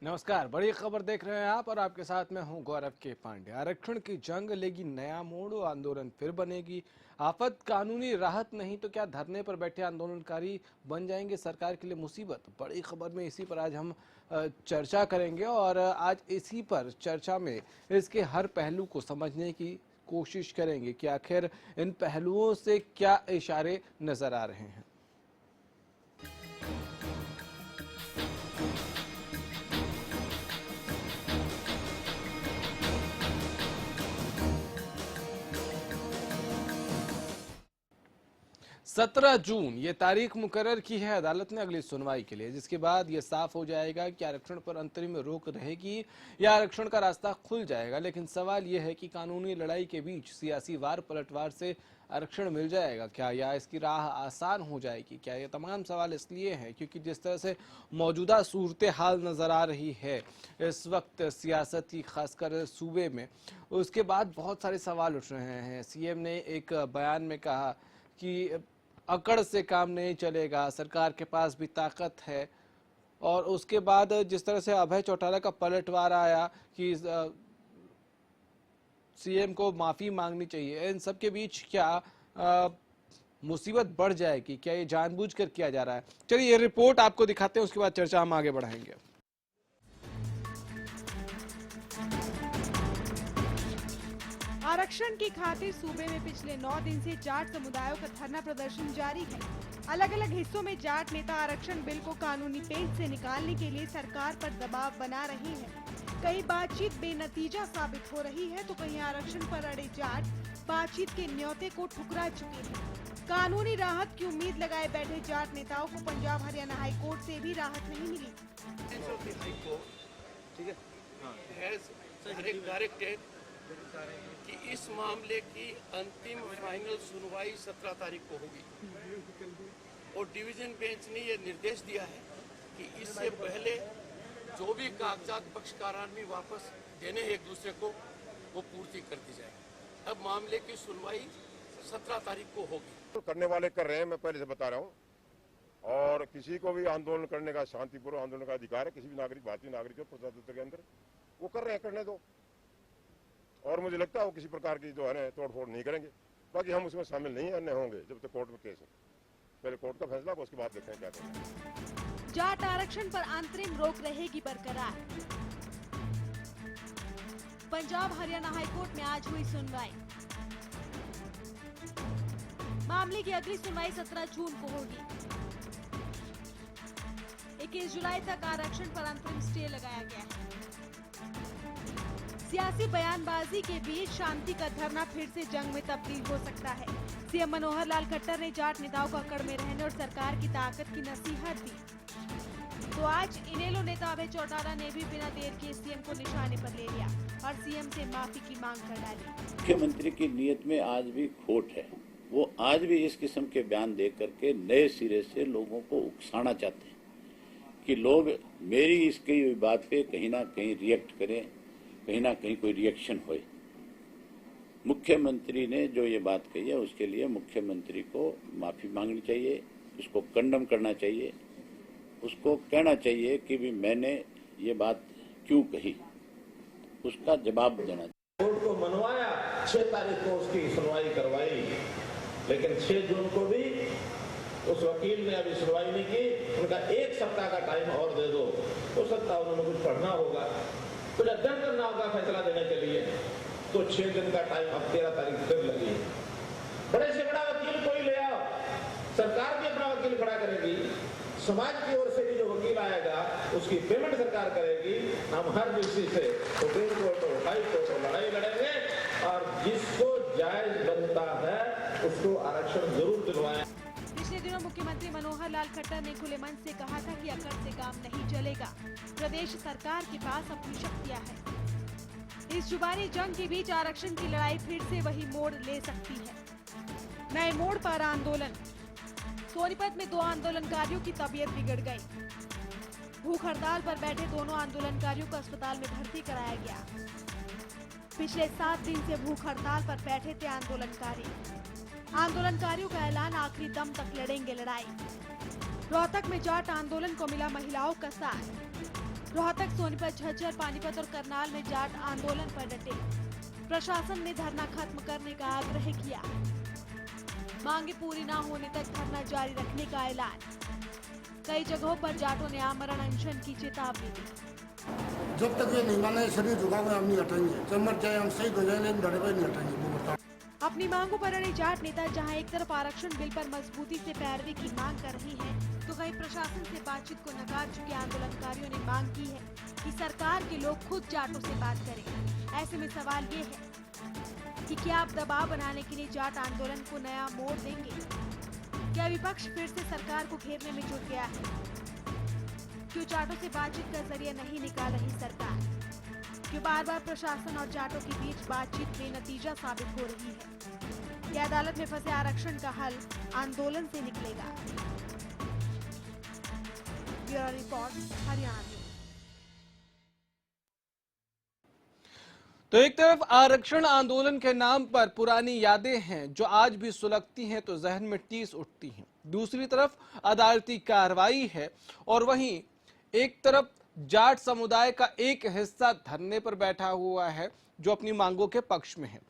नमस्कार, बड़ी खबर देख रहे हैं आप और आपके साथ मैं हूं गौरव के पांडे। आरक्षण की जंग लेगी नया मोड़, आंदोलन फिर बनेगी आफत। कानूनी राहत नहीं तो क्या धरने पर बैठे आंदोलनकारी बन जाएंगे सरकार के लिए मुसीबत। बड़ी खबर में इसी पर आज हम चर्चा करेंगे और आज इसी पर चर्चा में इसके हर पहलू को समझने की कोशिश करेंगे कि आखिर इन पहलुओं से क्या इशारे नजर आ रहे हैं। सत्रह जून ये तारीख मुकर्रर की है अदालत ने अगली सुनवाई के लिए, जिसके बाद ये साफ हो जाएगा कि आरक्षण पर अंतरिम रोक रहेगी या आरक्षण का रास्ता खुल जाएगा। लेकिन सवाल यह है कि कानूनी लड़ाई के बीच सियासी वार पलटवार से आरक्षण मिल जाएगा क्या, या इसकी राह आसान हो जाएगी क्या? ये तमाम सवाल इसलिए हैं क्योंकि जिस तरह से मौजूदा सूरत हाल नजर आ रही है इस वक्त सियासत की, खासकर सूबे में, उसके बाद बहुत सारे सवाल उठ रहे हैं। सीएम ने एक बयान में कहा कि अकड़ से काम नहीं चलेगा, सरकार के पास भी ताकत है। और उसके बाद जिस तरह से अभय चौटाला का पलटवार आया कि सीएम को माफी मांगनी चाहिए, इन सब के बीच क्या मुसीबत बढ़ जाएगी? क्या ये जानबूझकर किया जा रहा है? चलिए ये रिपोर्ट आपको दिखाते हैं, उसके बाद चर्चा हम आगे बढ़ाएंगे। आरक्षण की खातिर सूबे में पिछले 9 दिन से जाट समुदायों का धरना प्रदर्शन जारी है। अलग अलग हिस्सों में जाट नेता आरक्षण बिल को कानूनी पेच से निकालने के लिए सरकार पर दबाव बना रहे हैं। कहीं बातचीत बेनतीजा साबित हो रही है तो कहीं आरक्षण पर अड़े जाट बातचीत के न्योते को ठुकरा चुके हैं। कानूनी राहत की उम्मीद लगाए बैठे जाट नेताओं को पंजाब हरियाणा हाई कोर्ट से भी राहत नहीं मिली। कि इस मामले की अंतिम फाइनल सुनवाई 17 तारीख को होगी और डिवीजन बेंच ने यह निर्देश दिया है कि इससे पहले जो भी कागजात पक्षकारान्वी वापस देने एक दूसरे को वो पूर्ति कर दी जाए। अब मामले की सुनवाई 17 तारीख को होगी। तो करने वाले कर रहे हैं, मैं पहले से बता रहा हूँ। और किसी को भी आंदोलन करने का, शांतिपूर्ण आंदोलन का अधिकार है किसी भी नागरिक, भारतीय नागरिक को प्रजातंत्र के अंदर, वो कर रहे हैं, करने दो। और मुझे लगता है वो किसी प्रकार की जो है तोड़फोड़ नहीं करेंगे। बाकी हम उसमें शामिल नहीं होंगे जब तक कोर्ट में केस है। पहले कोर्ट का फैसला, उसके बाद देखते हैं क्या करना है। जाट आरक्षण पर अंतरिम रोक रहेगी बरकरार। पंजाब हरियाणा हाईकोर्ट में आज हुई सुनवाई। मामले की अगली सुनवाई 17 जून को होगी। 21 जुलाई तक आरक्षण पर अंतरिम स्टे लगाया गया है। सियासी बयानबाजी के बीच शांति का धरना फिर से जंग में तब्दील हो सकता है। सीएम मनोहर लाल खट्टर ने जाट नेताओं को अकड़ में रहने और सरकार की ताकत की नसीहत दी। तो आज इनेलो नेता अभय चौटाला ने भी बिना देर किए सीएम को निशाने पर ले लिया और सीएम से माफी की मांग कर डाली। मुख्यमंत्री की नीयत में आज भी खोट है। वो आज भी इस किस्म के बयान दे करके नए सिरे से लोगों को उकसाना चाहते हैं कि लोग मेरी इसकी बात पे कहीं ना कहीं रिएक्ट करें, कहीं ना कहीं कोई रिएक्शन होए। मुख्यमंत्री ने जो ये बात कही है उसके लिए मुख्यमंत्री को माफी मांगनी चाहिए, उसको कंडम करना चाहिए, उसको कहना चाहिए कि भी मैंने ये बात क्यों कही, उसका जवाब देना चाहिए। कोर्ट को मनवाया, 6 तारीख को उसकी सुनवाई करवाई, लेकिन 6 जून को भी उस वकील ने अभी सुनवाई नहीं की। उनका 1 सप्ताह का टाइम और दे दो। हो सकता है उन्होंने कुछ पढ़ना होगा, कुछ अध्ययन करना होगा फैसला देने के लिए। तो 6 दिन का टाइम अब 13 तारीख फिर लगी। बड़े से बड़ा वकील कोई ले आओ, सरकार भी अपना वकील खड़ा करेगी, समाज की ओर से भी जो वकील आएगा उसकी पेमेंट सरकार करेगी। हम हर किसी से सुप्रीम कोर्ट हो, हाई कोर्ट हो लड़ाई लड़ेंगे और जिसको जायज बनता है उसको आरक्षण जरूर दिलवाएं। पिछले पिछले दिनों मुख्यमंत्री मनोहर लाल खट्टर ने खुले मन से कहा था कि अकड़ से काम नहीं चलेगा, प्रदेश सरकार के पास अपनी शक्तियां हैं। इस जुबानी जंग के बीच आरक्षण की लड़ाई फिर से वही मोड़ ले सकती है। नए मोड़ पर आंदोलन। सोनीपत में 2 आंदोलनकारियों की तबीयत बिगड़ गई। भूख हड़ताल पर बैठे दोनों आंदोलनकारियों को अस्पताल में भर्ती कराया गया। पिछले 7 दिन से भूख हड़ताल पर बैठे थे आंदोलनकारी। आंदोलनकारियों का ऐलान आखिरी दम तक लड़ेंगे लड़ाई। रोहतक में जाट आंदोलन को मिला महिलाओं का साथ। रोहतक, सोनीपत, झज्जर, पानीपत और करनाल में जाट आंदोलन पर डटे। प्रशासन ने धरना खत्म करने का आग्रह किया। मांगे पूरी न होने तक धरना जारी रखने का ऐलान। कई जगहों पर जाटों ने आमरण अनशन की चेतावनी दी। जब तक ये नहीं माने शरीर झुकाएंगे हम नहीं हटेंगे, जब मर जाए हम शहीद हो जाएंगे, लेकिन डटे पे नहीं हटेंगे। अपनी मांगों पर अड़े जाट नेता जहां एक तरफ आरक्षण बिल पर मजबूती से पैरवी की मांग कर रही हैं, तो कहीं प्रशासन से बातचीत को नकार चुके आंदोलनकारियों ने मांग की है कि सरकार के लोग खुद जाटों से बात करें। ऐसे में सवाल ये है कि क्या आप दबाव बनाने के लिए जाट आंदोलन को नया मोड़ देंगे? क्या विपक्ष फिर से सरकार को घेरने में जुट गया है? क्यों जाटों से बातचीत का जरिया नहीं निकाल रही सरकार? क्यों बार-बार प्रशासन और जाटों के बीच बातचीत बेनतीजा साबित हो रही है? क्या अदालत में फंसे आरक्षण का हल आंदोलन से निकलेगा? Bureau report, Haryana news. तो एक तरफ आरक्षण आंदोलन के नाम पर पुरानी यादें हैं जो आज भी सुलगती हैं तो जहन में टीस उठती हैं। दूसरी तरफ अदालती कार्रवाई है और वहीं एक तरफ जाट समुदाय का एक हिस्सा धरने पर बैठा हुआ है जो अपनी मांगों के पक्ष में है।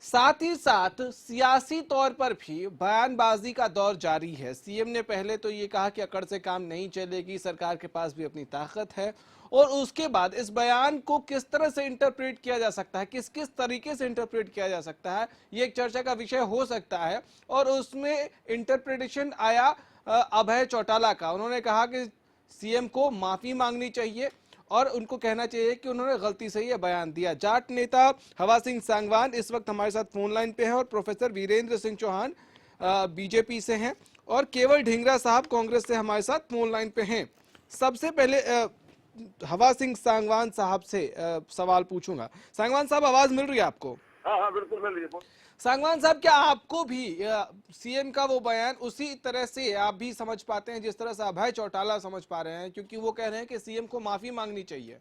साथ ही साथ सियासी तौर पर भी बयानबाजी का दौर जारी है। सीएम ने पहले तो ये कहा कि अकड़ से काम नहीं चलेगी, सरकार के पास भी अपनी ताकत है, और उसके बाद इस बयान को किस तरह से इंटरप्रेट किया जा सकता है, किस किस तरीके से इंटरप्रेट किया जा सकता है, ये एक चर्चा का विषय हो सकता है। और उसमें इंटरप्रिटेशन आया अभय चौटाला का। उन्होंने कहा कि सीएम को माफी मांगनी चाहिए और उनको कहना चाहिए कि उन्होंने गलती से ये बयान दिया। जाट नेता हवा सिंह सांगवान इस वक्त हमारे साथ फोन लाइन पे हैं और प्रोफेसर वीरेंद्र सिंह चौहान बीजेपी से हैं और केवल ढींगरा साहब कांग्रेस से हमारे साथ फोन लाइन पे हैं। सबसे पहले हवा सिंह सांगवान साहब से सवाल पूछूंगा। सांगवान साहब, आवाज मिल रही है आपको? हाँ, बिल्कुल मिल रही है। सांगवान साहब, क्या आपको भी सीएम का वो बयान उसी तरह से आप भी समझ पाते हैं जिस तरह से अभय चौटाला समझ पा रहे हैं, क्योंकि वो कह रहे हैं कि सीएम को माफी मांगनी चाहिए?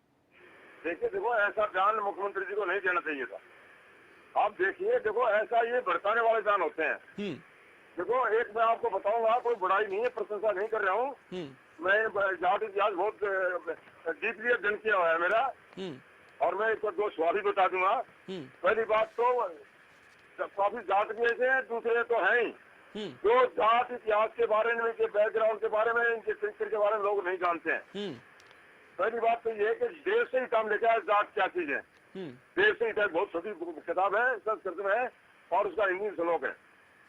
देखो ऐसा बयान मुख्यमंत्री जी को नहीं देना चाहिए था। आप देखिए, देखो ऐसा ये भड़काने वाले बयान होते हैं। देखो, एक मैं आपको बताऊंगा, कोई बुराई नहीं है, प्रशंसा नहीं कर रहा हूँ मैं। जाट इतिहास बहुत डीपली अध्ययन किया हुआ है मेरा, और मैं इसको 2 सवाल ही बता दूंगा। पहली बात तो काफी जाट भी ऐसे हैं, दूसरे तो हैं ही जो जाट इतिहास के बारे में, इनके बैकग्राउंड के बारे में, इनके चरित्र के बारे में लोग नहीं जानते हैं। पहली बात तो ये है कि देश से ही काम लेके आए जाट क्या चीज है। देश से ही बहुत छोटी किताब है, संस्कृत में है और उसका हिंदी श्लोक है।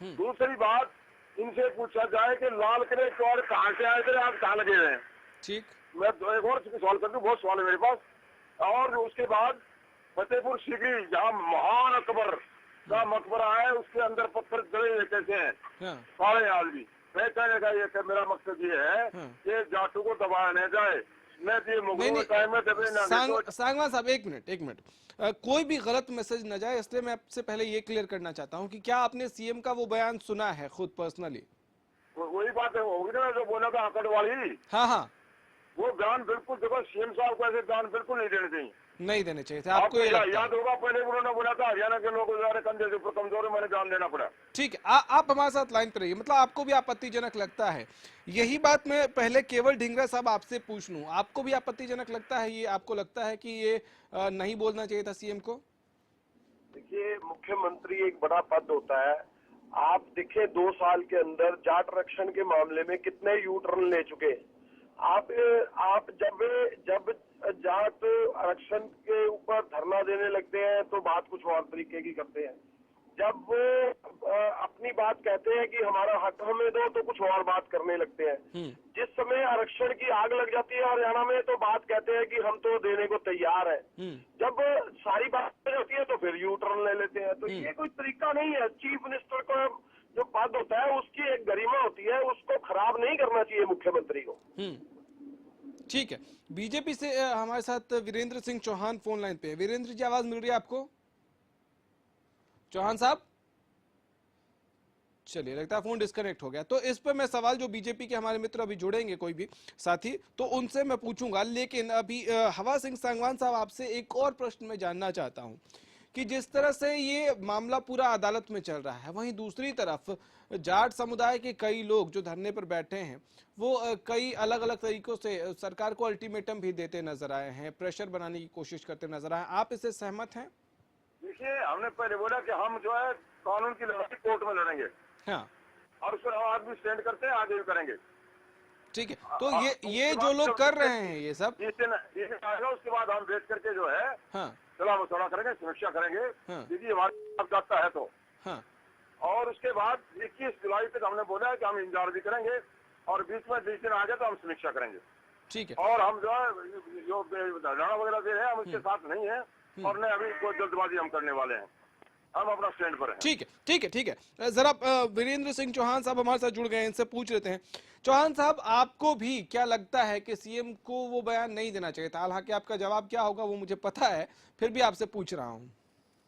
दूसरी बात, इनसे पूछा जाए कि लाल किले चौर कहाँ से आए थे, आप कहाँ लगे हुए हैं? ठीक, मैं एक और सवाल कर दूं, बहुत सवाल है मेरे पास। और उसके बाद फतेहपुर सीकरी, जहाँ महान अकबर का मकबरा है, उसके अंदर पत्थर जड़े हुए कैसे हैं, सारे आज भी। मैं कहने का ये मेरा मकसद ये है कि जाटों को दबाया नहीं जाए। सांगवान साहब, एक मिनट, कोई भी गलत मैसेज न जाए, इसलिए मैं आपसे पहले ये क्लियर करना चाहता हूँ कि क्या आपने सीएम का वो बयान सुना है खुद पर्सनली? वही बात है, होगी ना जो बोला था आकड़ वाली। हाँ, वो बयान बिल्कुल, देखो सीएम साहब को ऐसे बयान बिल्कुल नहीं देने चाहिए। नहीं देने चाहिए थे आपको? याद होगा पहले उन्होंने बोला था हरियाणा के लोग कंधे के ऊपर कमजोर है, मैंने बयान देना पड़ा। ठीक है, आप हमारे साथ लाइन पर रहिए। मतलब आपको भी आपत्तिजनक लगता है यही बात? मैं पहले केवल ढींगरा साहब आपसे पूछ लूं, आपको भी आपत्तिजनक लगता है ये? आपको लगता है कि ये नहीं बोलना चाहिए था सीएम को? देखिए, मुख्यमंत्री एक बड़ा पद होता है। आप देखिए 2 साल के अंदर जाट आरक्षण के मामले में कितने यू टर्न ले चुके। आप जब जाट आरक्षण के ऊपर धरना देने लगते हैं तो बात कुछ और तरीके की करते हैं। जब वो अपनी बात कहते हैं कि हमारा हक हमें दो, तो कुछ और बात करने लगते हैं। जिस समय आरक्षण की आग लग जाती है हरियाणा में, तो बात कहते हैं कि हम तो देने को तैयार है। जब सारी बात हो जाती है तो फिर यू टर्न ले लेते हैं। तो ये कोई तरीका नहीं है। चीफ मिनिस्टर को जो पद होता है उसकी एक गरिमा होती है, उसको खराब नहीं करना चाहिए मुख्यमंत्री को। ठीक है। बीजेपी से हमारे साथ वीरेंद्र सिंह चौहान फोन लाइन पे है। वीरेंद्र जी, आवाज मिल रही है आपको? चौहान साहब, चलिए लगता है फोन डिस्कनेक्ट हो गया। तो इस पर मैं सवाल जो बीजेपी के हमारे मित्र अभी जुड़ेंगे कोई भी साथी, तो उनसे मैं पूछूंगा, लेकिन अभी हवा सिंह सांगवान साहब आपसे एक और प्रश्न मैं जानना चाहता हूं कि जिस तरह से ये मामला पूरा अदालत में चल रहा है, वहीं दूसरी तरफ जाट समुदाय के कई लोग जो धरने पर बैठे हैं वो कई अलग अलग तरीकों से सरकार को अल्टीमेटम भी देते नजर आए हैं, प्रेशर बनाने की कोशिश करते नजर आए। आप इससे सहमत हैं? देखिए, हमने पहले बोला कि हम जो है कानून की लड़ाई कोर्ट में लड़ेंगे। हाँ, और उसको हम आदमी स्टैंड करते हैं, आगे भी करेंगे। ठीक है। तो ये जो लोग कर रहे हैं ये सब, आएगा उसके बाद हम बैठ करके जो है हाँ सलाह मशवरा करेंगे, समीक्षा करेंगे। हाँ। दीदी हमारी जाता है तो हाँ, और उसके बाद 21 जुलाई तक हमने बोला है कि हम इंतजार भी करेंगे और बीच में 20 दिन आ गए तो हम समीक्षा करेंगे। ठीक है। और हम जो है जो धरना वगैरह दे रहे हैं हम उसके साथ नहीं है और न अभी कोई जल्दबाजी हम करने वाले हैं, हम अपना स्टैंड पर हैं। ठीक है, ठीक है, ठीक है। जरा वीरेंद्र सिंह चौहान साहब हमारे साथ जुड़ गए हैं, इनसे पूछ लेते हैं। चौहान साहब, आपको भी क्या लगता है कि सीएम को वो बयान नहीं देना चाहिए था? हालांकि आपका जवाब क्या होगा वो मुझे पता है, फिर भी आपसे पूछ रहा हूँ।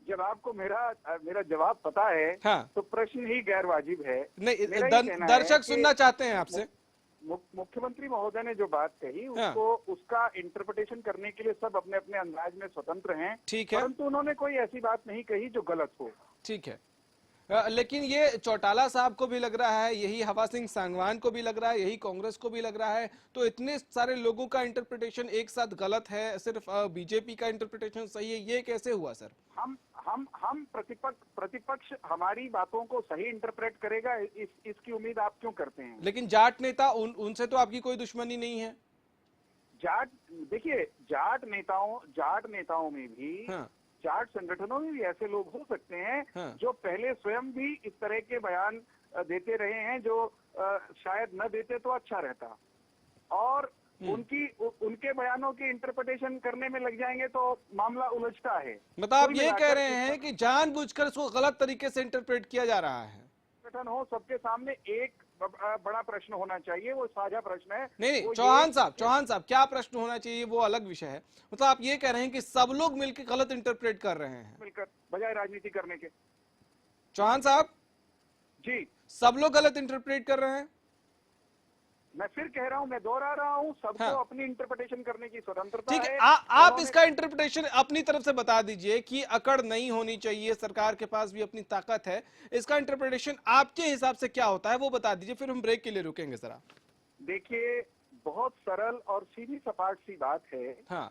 जब आपको मेरा जवाब पता है, हाँ, तो प्रश्न ही गैर वाजिब है। नहीं, दर्शक सुनना चाहते हैं आपसे। मुख्यमंत्री महोदय ने जो बात कही उसका इंटरप्रिटेशन करने के लिए सब अपने अपने अंदाज में स्वतंत्र हैं। ठीक है, परंतु उन्होंने कोई ऐसी बात नहीं कही जो गलत हो। ठीक है। लेकिन ये चौटाला साहब को भी लग रहा है, यही हवा सिंह सांगवान को भी लग रहा है, यही कांग्रेस को भी लग रहा है, तो इतने सारे लोगों का इंटरप्रिटेशन एक साथ गलत है, सिर्फ बीजेपी का इंटरप्रिटेशन सही है, ये कैसे हुआ सर? हम प्रतिपक्ष हमारी बातों को सही इंटरप्रेट करेगा, इसकी उम्मीद आप क्यों करते हैं? लेकिन जाट नेता उनसे तो आपकी कोई दुश्मनी नहीं है। देखिए, जाट नेताओं में भी, हाँ, जाट संगठनों में भी ऐसे लोग हो सकते हैं हाँ, जो पहले स्वयं भी इस तरह के बयान देते रहे हैं, जो शायद न देते तो अच्छा रहता, और उनके बयानों की इंटरप्रिटेशन करने में लग जाएंगे तो मामला उलझता है। मतलब आप ये कह रहे हैं कि जानबूझकर इसको गलत तरीके से इंटरप्रेट किया जा रहा है? संगठन हो, सबके सामने एक बड़ा प्रश्न होना चाहिए, वो साझा प्रश्न है। नहीं, चौहान साहब क्या प्रश्न होना चाहिए वो अलग विषय है। मतलब आप ये कह रहे हैं कि सब लोग मिलकर गलत इंटरप्रेट कर रहे हैं, मिलकर, बजाय राजनीति करने के। चौहान साहब जी, सब लोग गलत इंटरप्रेट कर रहे हैं? मैं फिर कह रहा हूँ, मैं दोहरा रहा हूँ, सबको हाँ, अपनी इंटरप्रिटेशन करने की स्वतंत्रता ठीक है। है। आप इसका इंटरप्रिटेशन अपनी तरफ से बता दीजिए कि अकड़ नहीं होनी चाहिए, सरकार के पास भी अपनी ताकत है, इसका इंटरप्रिटेशन आपके हिसाब से क्या होता है वो बता दीजिए, फिर हम ब्रेक के लिए रुकेंगे जरा। देखिए, बहुत सरल और सीधी सपाट सी बात है, हाँ,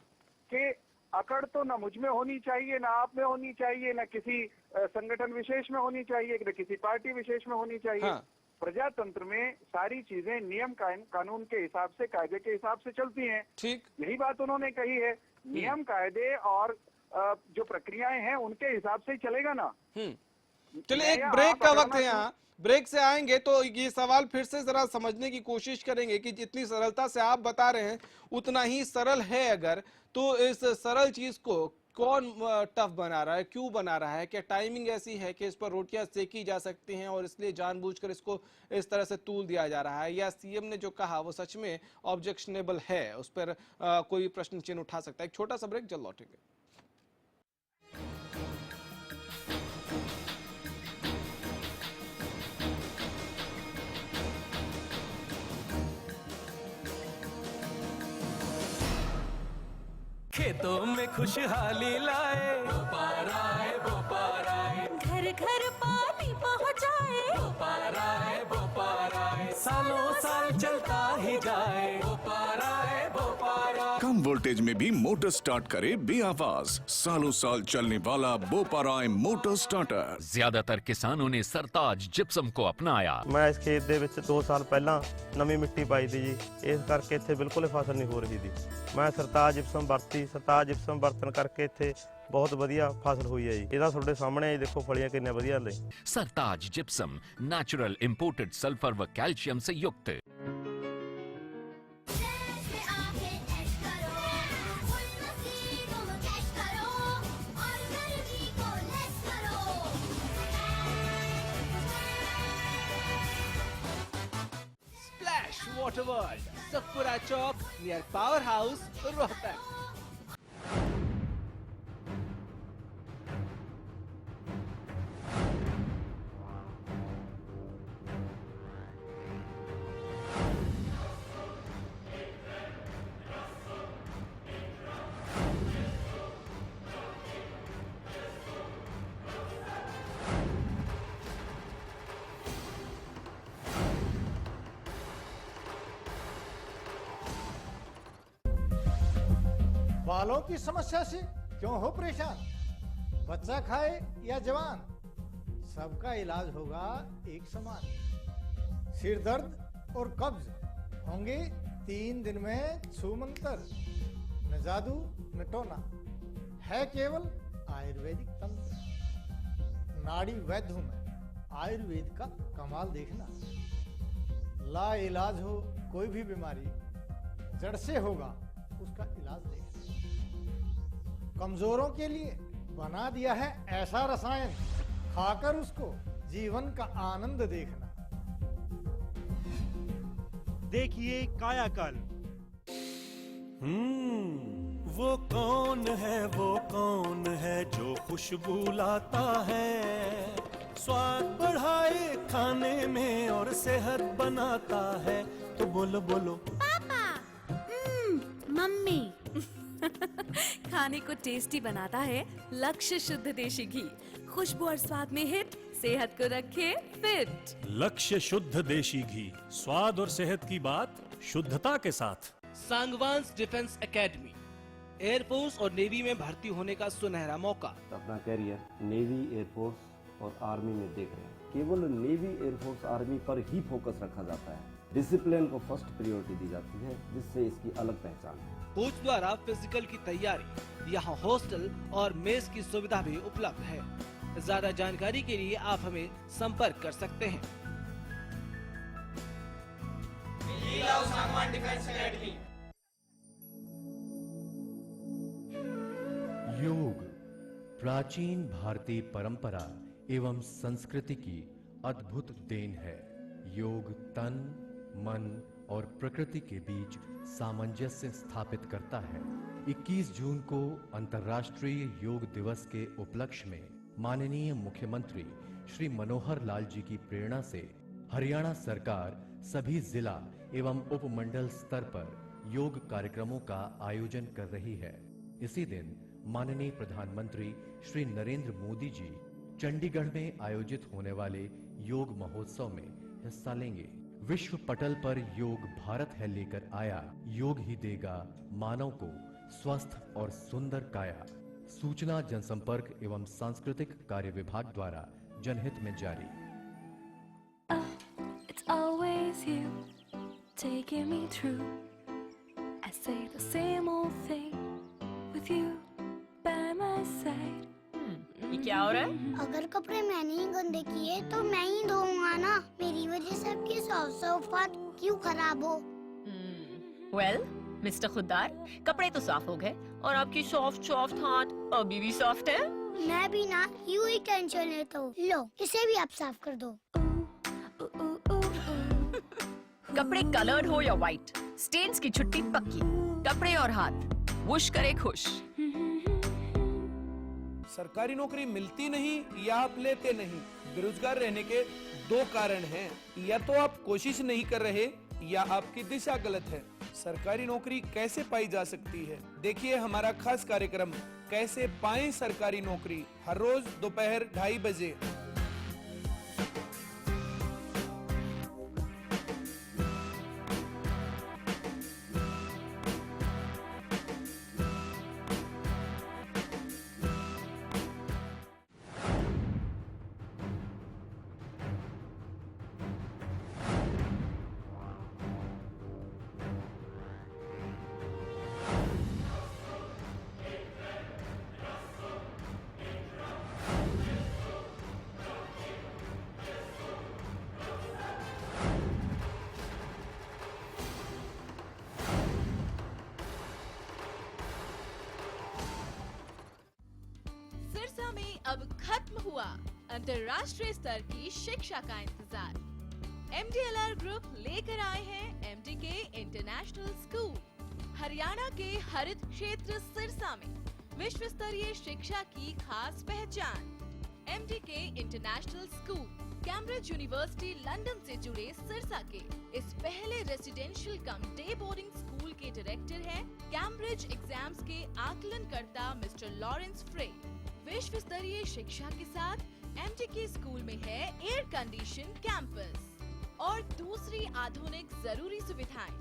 कि अकड़ तो न मुझ में होनी चाहिए, न आप में होनी चाहिए, न किसी संगठन विशेष में होनी चाहिए, न किसी पार्टी विशेष में होनी चाहिए। हाँ, प्रजातंत्र में सारी चीजें नियम कानून के हिसाब से, कायदे के हिसाब से चलती हैं। ठीक, यही बात उन्होंने कही है। नियम, कायदे और जो प्रक्रियाएं हैं उनके हिसाब से ही चलेगा ना। चलिए एक ब्रेक का वक्त है यहाँ, ब्रेक से आएंगे तो ये सवाल फिर से जरा समझने की कोशिश करेंगे कि जितनी सरलता से आप बता रहे हैं उतना ही सरल है अगर, तो इस सरल चीज को कौन टफ बना रहा है, क्यों बना रहा है? क्या टाइमिंग ऐसी है कि इस पर रोटियां सेकी जा सकती हैं और इसलिए जानबूझकर इसको इस तरह से तूल दिया जा रहा है, या सीएम ने जो कहा वो सच में ऑब्जेक्शनेबल है, उस पर कोई प्रश्न चिन्ह उठा सकता है? एक छोटा सा ब्रेक, जल्द लौटेंगे। खेतों में खुशहाली लाए, बोपार आए, घर घर पानी पहुँचाए, बोपार आए, सालों साल चलता ही जाए, बोपार आए। कम वोल्टेज में भी मोटर स्टार्ट करे बेआवाज, सालों साल चलने वाला बोपाराय मोटर स्टार्टर। ज्यादातर किसानों ने सरताज जिप्सम को अपनाया। मैं इस खेत ਦੇ ਵਿੱਚ 2 ਸਾਲ ਪਹਿਲਾਂ ਨਵੀਂ ਮਿੱਟੀ ਪਾਈ ਦੀ ਜੀ, ਇਸ ਕਰਕੇ ਇੱਥੇ ਬਿਲਕੁਲ ਫਸਲ ਨਹੀਂ ਹੋ ਰਹੀ ਦੀ। ਮੈਂ ਸਰਤਾਜ ਜਿਪਸਮ ਵਰਤੀ, ਸਰਤਾਜ ਜਿਪਸਮ ਵਰਤਣ ਕਰਕੇ ਇੱਥੇ ਬਹੁਤ ਵਧੀਆ ਫਸਲ ਹੋਈ ਹੈ ਜੀ। ਇਹਦਾ ਤੁਹਾਡੇ ਸਾਹਮਣੇ ਦੇਖੋ ਫਲੀਆਂ ਕਿੰਨੇ ਵਧੀਆ ਨੇ। सरताज जिप्सम नेचुरल इंपोर्टेड सल्फर व कैल्शियम से युक्त। मोटर वर्ल्ड, सुखपुरा चौक नियर पावर हाउस, रोहतक। बालों की समस्या से क्यों हो परेशान? बच्चा खाए या जवान, सबका इलाज होगा एक समान। सिर दर्द और कब्ज होंगे 3 दिन में छूमंतर। न जादू न टोना, है केवल आयुर्वेदिक तंत्र। नाड़ी वैद्य हूं मैं, आयुर्वेद का कमाल देखना। ला इलाज हो कोई भी बीमारी, जड़ से होगा उसका इलाज देखना। कमजोरों के लिए बना दिया है ऐसा रसायन, खाकर उसको जीवन का आनंद देखना। देखिए कायाकल्प। वो कौन है जो खुशबू लाता है, स्वाद बढ़ाए खाने में और सेहत बनाता है। तो बोलो बोलो पापा। मम्मी। खाने को टेस्टी बनाता है लक्ष्य शुद्ध देशी घी, खुशबू और स्वाद में हिट, सेहत को रखे फिट। लक्ष्य शुद्ध देशी घी, स्वाद और सेहत की बात शुद्धता के साथ। सांगवान्स डिफेंस एकेडमी, एयरफोर्स और नेवी में भर्ती होने का सुनहरा मौका। अपना कैरियर नेवी, एयरफोर्स और आर्मी में देख रहे हैं। केवल नेवी, एयरफोर्स, आर्मी पर ही फोकस रखा जाता है। डिसिप्लिन को फर्स्ट प्रायोरिटी दी जाती है, जिससे इसकी अलग पहचान है। कोच द्वारा फिजिकल की तैयारी, यहाँ हॉस्टल और मेस की सुविधा भी उपलब्ध है। ज्यादा जानकारी के लिए आप हमें संपर्क कर सकते हैं। योग प्राचीन भारतीय परंपरा एवं संस्कृति की अद्भुत देन है। योग तन, मन और प्रकृति के बीच सामंजस्य स्थापित करता है। 21 जून को अंतर्राष्ट्रीय योग दिवस के उपलक्ष्य में माननीय मुख्यमंत्री श्री मनोहर लाल जी की प्रेरणा से हरियाणा सरकार सभी जिला एवं उपमंडल स्तर पर योग कार्यक्रमों का आयोजन कर रही है। इसी दिन माननीय प्रधानमंत्री श्री नरेंद्र मोदी जी चंडीगढ़ में आयोजित होने वाले योग महोत्सव में हिस्सा लेंगे। विश्व पटल पर योग भारत है लेकर आया, योग ही देगा मानव को स्वस्थ और सुंदर काया। सूचना जनसंपर्क एवं सांस्कृतिक कार्य विभाग द्वारा जनहित में जारी। It's always you taking me through. I say the same old thing with you by my side. ये क्या हो रहा है? अगर कपड़े मैंने ही गंदे किए तो मैं ही धोऊंगा ना। मेरी वजह से आपके सॉफ्ट हाथ क्यों खराब हो? वेल मिस्टर खुद्दार, कपड़े तो साफ हो गए और आपकी सॉफ्ट हाथ अभी भी सॉफ्ट है। मैं भी ना यूं ही टेंशन लेता हूँ। लो इसे भी आप साफ कर दो। कपड़े कलर्ड हो या व्हाइट, स्टेन्स की छुट्टी पक्की। कपड़े और हाथ वुश करे खुश। सरकारी नौकरी मिलती नहीं या आप लेते नहीं, बेरोजगार रहने के 2 कारण हैं। या तो आप कोशिश नहीं कर रहे या आपकी दिशा गलत है। सरकारी नौकरी कैसे पाई जा सकती है? देखिए हमारा खास कार्यक्रम कैसे पाएं सरकारी नौकरी, हर रोज दोपहर 2:30 बजे। सिरसा में अब खत्म हुआ अंतर्राष्ट्रीय स्तर की शिक्षा का इंतजार। MDLR ग्रुप लेकर आए हैं MDK इंटरनेशनल स्कूल। हरियाणा के हरित क्षेत्र सिरसा में विश्व स्तरीय शिक्षा की खास पहचान। MDK international school Cambridge university London से जुड़े सिरसा के इस पहले रेसिडेंशियल कम डे बोर्डिंग स्कूल के डायरेक्टर हैं कैम्ब्रिज एग्जाम्स के आकलनकर्ता मिस्टर लॉरेंस फ्रे। विश्व स्तरीय शिक्षा के साथ MDK स्कूल में है एयर कंडीशन कैंपस और दूसरी आधुनिक जरूरी सुविधाएं,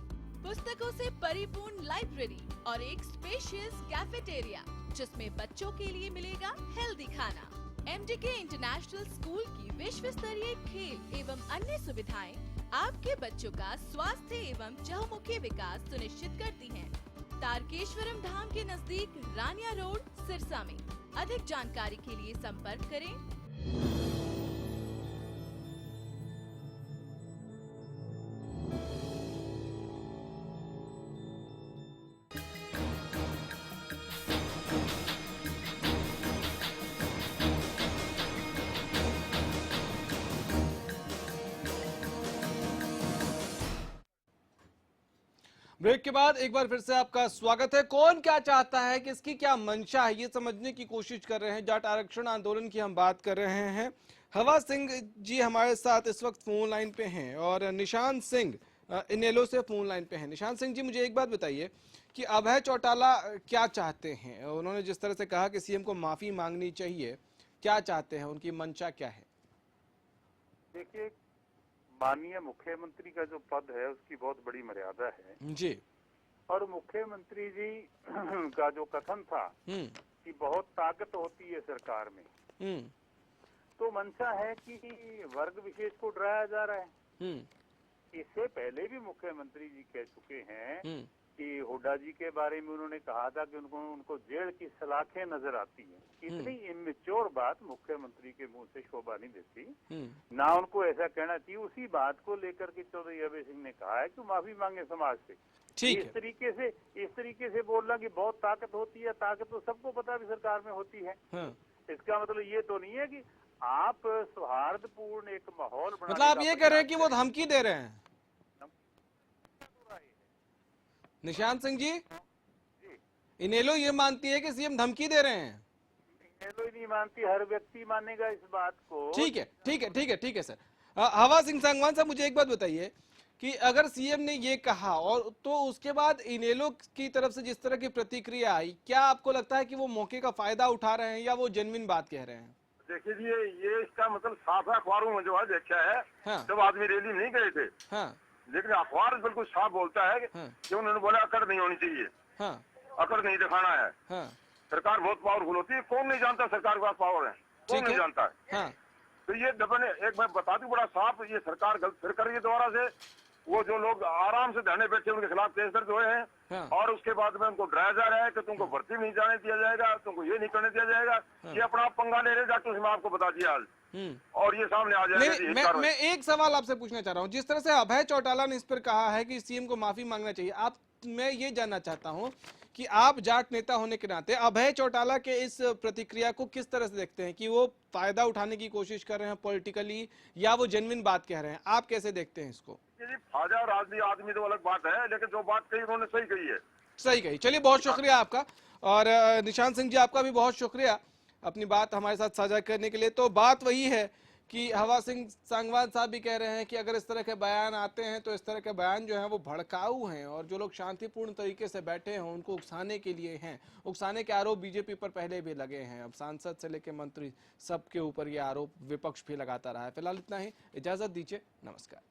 पुस्तकों से परिपूर्ण लाइब्रेरी और एक स्पेशियस कैफेटेरिया जिसमें बच्चों के लिए मिलेगा हेल्दी खाना। MDK इंटरनेशनल स्कूल की विश्व स्तरीय खेल एवं अन्य सुविधाएं आपके बच्चों का स्वास्थ्य एवं चहुमुखी विकास सुनिश्चित करती हैं। तारकेश्वरम धाम के नजदीक रानिया रोड सिरसा में। अधिक जानकारी के लिए संपर्क करें। ब्रेक के बाद एक बार फिर से आपका स्वागत है। कौन क्या चाहता है, किसकी क्या मंशा है, ये समझने की कोशिश कर रहे हैं। जाट आरक्षण आंदोलन की हम बात कर रहे हैं। हवा सिंह जी हमारे साथ इस वक्त फोन लाइन पे हैं और निशान सिंह इनेलो से फोन लाइन पे हैं। निशान सिंह जी, मुझे एक बात बताइए कि अभय चौटाला क्या चाहते हैं? उन्होंने जिस तरह से कहा कि सीएम को माफी मांगनी चाहिए, क्या चाहते हैं, उनकी मंशा क्या है? देखिए, माननीय मुख्यमंत्री का जो पद है उसकी बहुत बड़ी मर्यादा है जी। और मुख्यमंत्री जी का जो कथन था कि बहुत ताकत होती है सरकार में, तो मंशा है कि वर्ग विशेष को डराया जा रहा है। इससे पहले भी मुख्यमंत्री जी कह चुके हैं कि हुड्डा जी के बारे में उन्होंने कहा था कि उनको जेल की सलाखें नजर आती हैं। इतनी इमेच्योर बात मुख्यमंत्री के मुंह से शोभा नहीं देती, ना उनको ऐसा कहना चाहिए। उसी बात को लेकर के चौधरी अभय सिंह ने कहा है कि माफी मांगे समाज से। इस तरीके से बोलना कि बहुत ताकत होती है, ताकत तो सबको पता भी सरकार में होती है। इसका मतलब ये तो नहीं है कि आप सौहार्दपूर्ण एक माहौल बना, मतलब आप ये कह रहे हैं कि वो धमकी दे रहे हैं? निशान सिंह जी, इनेलो ये मानती है कि सीएम धमकी दे रहे हैं? इनेलो ही नहीं मानती, हर व्यक्ति मानेगा इस बात को। ठीक है सर। हवा सिंह सांगवान साहब, मुझे एक बात बताइए कि अगर सीएम ने ये कहा और तो उसके बाद इनेलो की तरफ से जिस तरह की प्रतिक्रिया आई, क्या आपको लगता है कि वो मौके का फायदा उठा रहे हैं या वो जेन्युइन बात कह रहे हैं? देखिए जी, ये इसका मतलब साफ अखबारों में जो है देखा है। जब आदमी रैली नहीं गए थे, लेकिन अखबार बिल्कुल साफ बोलता है कि उन्होंने बोला अकड़ नहीं होनी चाहिए, अकड़ नहीं दिखाना है। सरकार बहुत पावरफुल होती है, कौन नहीं जानता सरकार के पास पावर है, कौन नहीं जानता है। तो ये एक मैं बता दूं बड़ा साफ, ये सरकार गलत फिर कर रही है। दोबारा से वो जो लोग आराम से धरने बैठे उनके खिलाफ केस दर्ज हुए हैं और उसके बाद में उनको डराया जा रहा है कि तुमको भर्ती नहीं जाने दिया जाएगा, तुमको ये नहीं करने दिया जाएगा। ये अपना आप पंगा ले रहे जाटू से, मैं आपको बता दिया आज, और ये सामने आ जाएगा। मैं एक सवाल आपसे पूछना चाह रहा हूँ। जिस तरह से अभय चौटाला ने इस पर कहा है कि सीएम को माफी मांगना चाहिए, मैं ये जानना चाहता हूँ कि आप जाट नेता होने के नाते अभय चौटाला के इस प्रतिक्रिया को किस तरह से देखते हैं? कि वो फायदा उठाने की कोशिश कर रहे हैं पॉलिटिकली, या वो जेन्युइन बात कह रहे हैं? आप कैसे देखते हैं इसको? फायदा और आदमी तो अलग बात है, लेकिन जो बात कही उन्होंने सही कही है। सही कही। चलिए, बहुत शुक्रिया आपका। और निशान सिंह जी, आपका भी बहुत शुक्रिया अपनी बात हमारे साथ साझा करने के लिए। तो बात वही है कि हवा सिंह सांगवान साहब भी कह रहे हैं कि अगर इस तरह के बयान आते हैं तो इस तरह के बयान जो हैं वो भड़काऊ हैं, और जो लोग शांतिपूर्ण तरीके से बैठे हैं उनको उकसाने के लिए हैं। उकसाने के आरोप बीजेपी पर पहले भी लगे हैं, अब सांसद से लेकर मंत्री सबके ऊपर ये आरोप विपक्ष भी लगाता रहा है। फिलहाल इतना ही, इजाजत दीजिए, नमस्कार।